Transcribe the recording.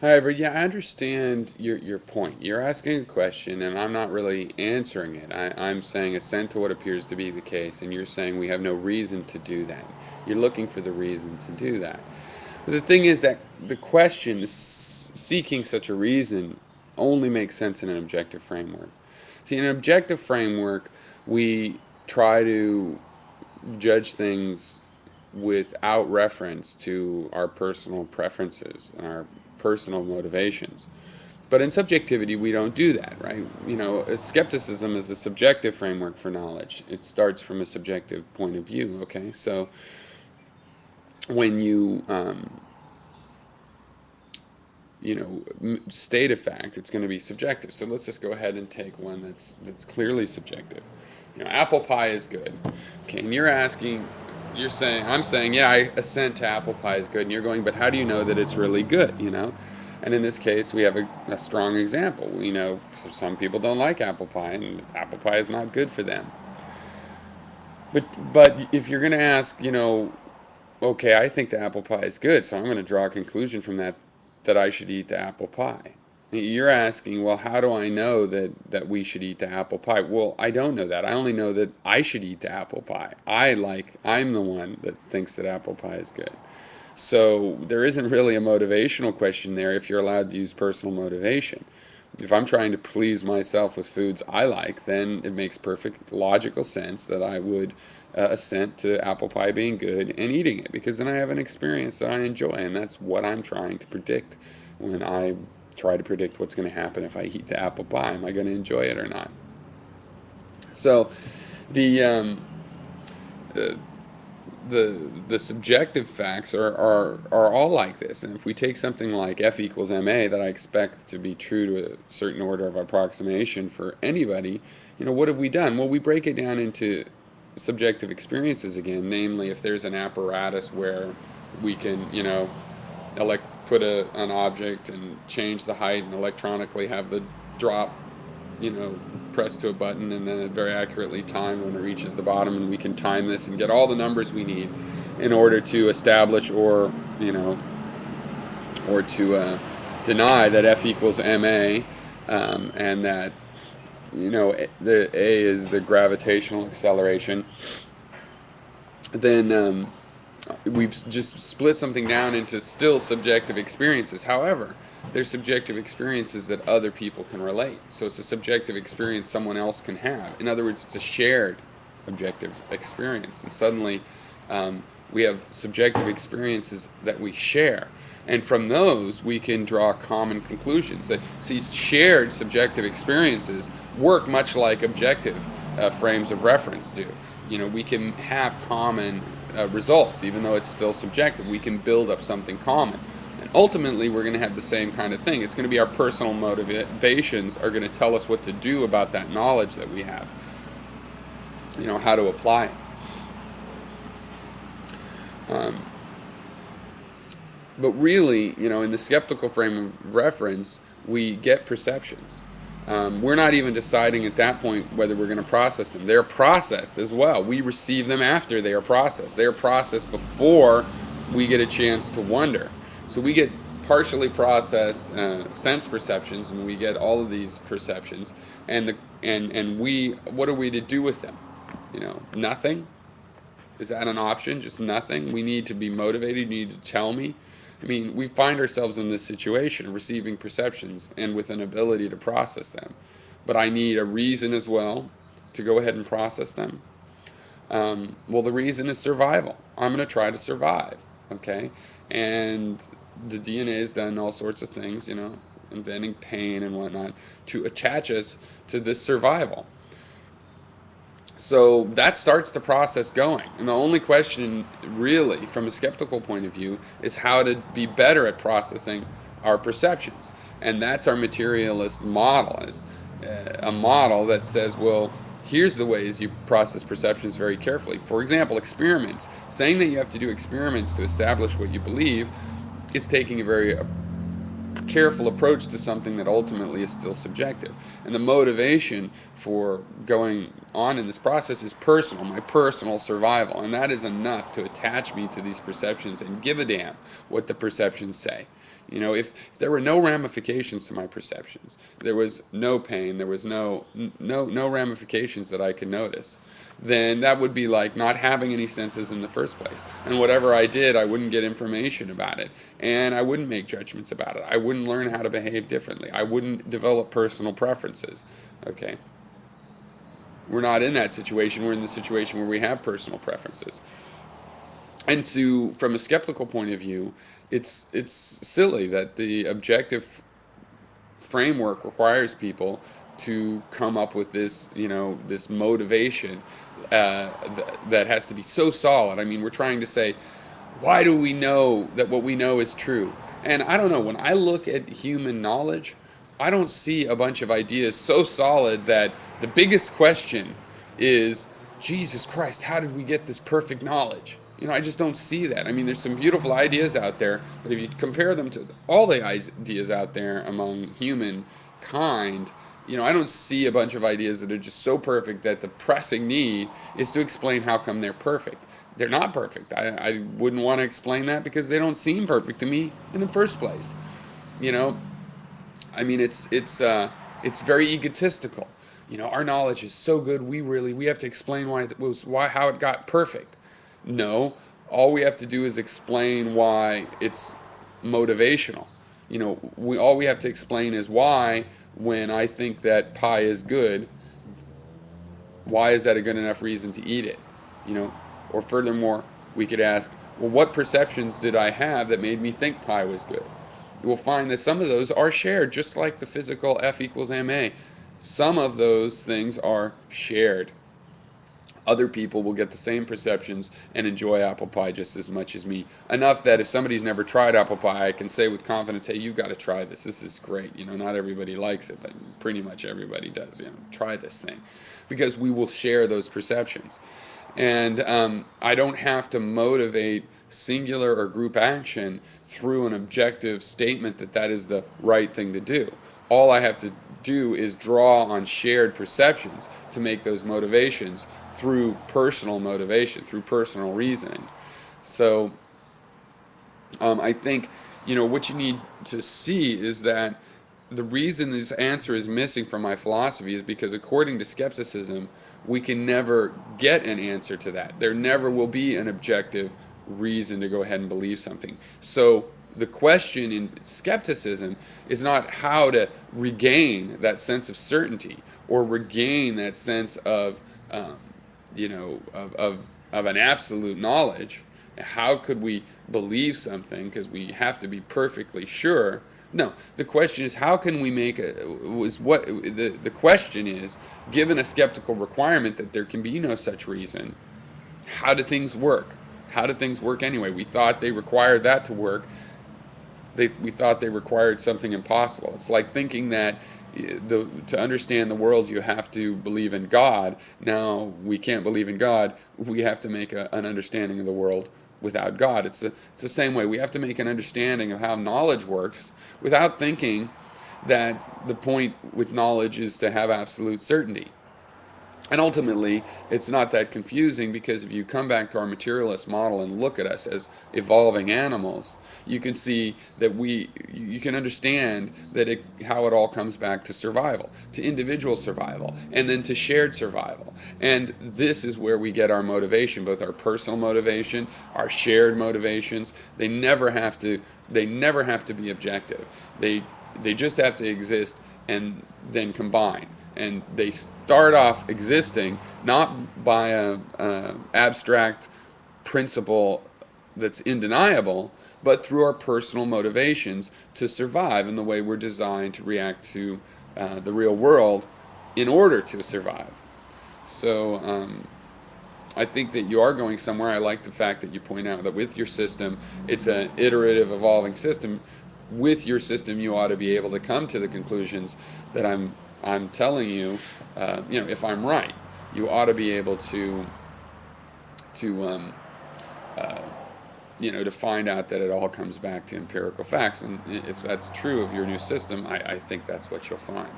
However, yeah, I understand your point. You're asking a question, and I'm not really answering it. I'm saying assent to what appears to be the case, and you're saying we have no reason to do that. You're looking for the reason to do that. But the thing is that the question, seeking such a reason, only makes sense in an objective framework. See, in an objective framework, we try to judge things without reference to our personal preferences and our personal motivations. But in subjectivity, we don't do that, right? Skepticism is a subjective framework for knowledge. It starts from a subjective point of view, okay? So when you state a fact, it's going to be subjective. So let's just go ahead and take one that's clearly subjective. Apple pie is good. Okay, and I'm saying, yeah, I assent to apple pie is good, and you're going, but how do you know that it's really good? And in this case, we have a strong example. We know some people don't like apple pie, and apple pie is not good for them. But if you're going to ask, okay, I think the apple pie is good, so I'm going to draw a conclusion from that I should eat the apple pie. You're asking, well, how do I know that we should eat the apple pie? Well, I don't know that. I only know that I should eat the apple pie. I'm the one that thinks that apple pie is good. So there isn't really a motivational question there if you're allowed to use personal motivation. If I'm trying to please myself with foods I like, then it makes perfect logical sense that I would assent to apple pie being good and eating it, because then I have an experience that I enjoy, and that's what I'm trying to predict when I try to predict what's going to happen if I eat the apple pie. Am I going to enjoy it or not? So the the subjective facts are all like this. And if we take something like F equals ma that I expect to be true to a certain order of approximation for anybody, what have we done? Well, we break it down into subjective experiences again, namely if there's an apparatus where we can, put an object and change the height and electronically have the drop, press to a button, and then it very accurately timed when it reaches the bottom, and we can time this and get all the numbers we need in order to establish or to deny that F equals ma, and that the a is the gravitational acceleration. Then we've just split something down into still subjective experiences. However, they're subjective experiences that other people can relate. So it's a subjective experience someone else can have. In other words, it's a shared objective experience. And suddenly we have subjective experiences that we share. And from those, we can draw common conclusions. That these shared subjective experiences work much like objective frames of reference do. We can have common results, even though it's still subjective. We can build up something common. And ultimately, we're going to have the same kind of thing. It's going to be our personal motivations are going to tell us what to do about that knowledge that we have, how to apply it. But really, in the skeptical frame of reference, we get perceptions. We're not even deciding at that point whether we're going to process them. They're processed as well. We receive them after they are processed. They are processed before we get a chance to wonder. So we get partially processed sense perceptions, and we get all of these perceptions. And what are we to do with them? Nothing. Is that an option? Just nothing? We need to be motivated. You need to tell me. We find ourselves in this situation, receiving perceptions and with an ability to process them. But I need a reason as well to go ahead and process them. Well, the reason is survival. I'm going to try to survive, okay? And the DNA has done all sorts of things, inventing pain and whatnot, to attach us to this survival. So that starts the process going. And the only question, really, from a skeptical point of view, is how to be better at processing our perceptions. And that's our materialist model, is a model that says, well, here's the ways you process perceptions very carefully. For example, experiments. Saying that you have to do experiments to establish what you believe is taking a very careful approach to something that ultimately is still subjective. And the motivation for going on in this process is personal, my personal survival. And that is enough to attach me to these perceptions and give a damn what the perceptions say. You know, if there were no ramifications to my perceptions, there was no pain, there was no ramifications that I could notice, then that would be like not having any senses in the first place. And whatever I did, I wouldn't get information about it. And I wouldn't make judgments about it. I wouldn't learn how to behave differently. I wouldn't develop personal preferences. Okay? We're not in that situation. We're in the situation where we have personal preferences. And from a skeptical point of view, it's silly that the objective framework requires people to come up with this, this motivation that has to be so solid. I mean, we're trying to say, why do we know that what we know is true? And I don't know, when I look at human knowledge, I don't see a bunch of ideas so solid that the biggest question is, Jesus Christ, how did we get this perfect knowledge? I just don't see that. I mean, there's some beautiful ideas out there, but if you compare them to all the ideas out there among humankind, I don't see a bunch of ideas that are just so perfect that the pressing need is to explain how come they're perfect. They're not perfect. I wouldn't want to explain that because they don't seem perfect to me in the first place. I mean, it's very egotistical. Our knowledge is so good. We have to explain how it got perfect. No, all we have to do is explain why it's motivational. All we have to explain is why, when I think that pie is good, why is that a good enough reason to eat it? Or furthermore, we could ask, well, what perceptions did I have that made me think pie was good? We'll find that some of those are shared, just like the physical F equals ma. Some of those things are shared. Other people will get the same perceptions and enjoy apple pie just as much as me. Enough that if somebody's never tried apple pie, I can say with confidence, hey, you've got to try this. This is great. Not everybody likes it, but pretty much everybody does. Try this thing. Because we will share those perceptions. And I don't have to motivate singular or group action through an objective statement that is the right thing to do. All I have to do is draw on shared perceptions to make those motivations through personal motivation, through personal reasoning. So I think, what you need to see is that the reason this answer is missing from my philosophy is because, according to skepticism, we can never get an answer to that. There never will be an objective reason to go ahead and believe something. So the question in skepticism is not how to regain that sense of certainty or regain that sense of an absolute knowledge. How could we believe something because we have to be perfectly sure? No, the question is, how can we make the question is, given a skeptical requirement that there can be no such reason, how do things work? How do things work anyway? We thought they required that to work. We thought they required something impossible. It's like thinking that to understand the world you have to believe in God. Now we can't believe in God. We have to make an understanding of the world without God. It's the same way. We have to make an understanding of how knowledge works without thinking that the point with knowledge is to have absolute certainty. And ultimately, it's not that confusing, because if you come back to our materialist model and look at us as evolving animals, you can see that you can understand that how it all comes back to survival, to individual survival, and then to shared survival. And this is where we get our motivation, both our personal motivation, our shared motivations. They never have to be objective. They just have to exist and then combine. And they start off existing not by an abstract principle that's undeniable, but through our personal motivations to survive in the way we're designed to react to the real world in order to survive. So I think that you are going somewhere. I like the fact that you point out that with your system, it's an iterative, evolving system. With your system, you ought to be able to come to the conclusions that I'm telling you, if I'm right, you ought to be able to find out that it all comes back to empirical facts. And if that's true of your new system, I think that's what you'll find.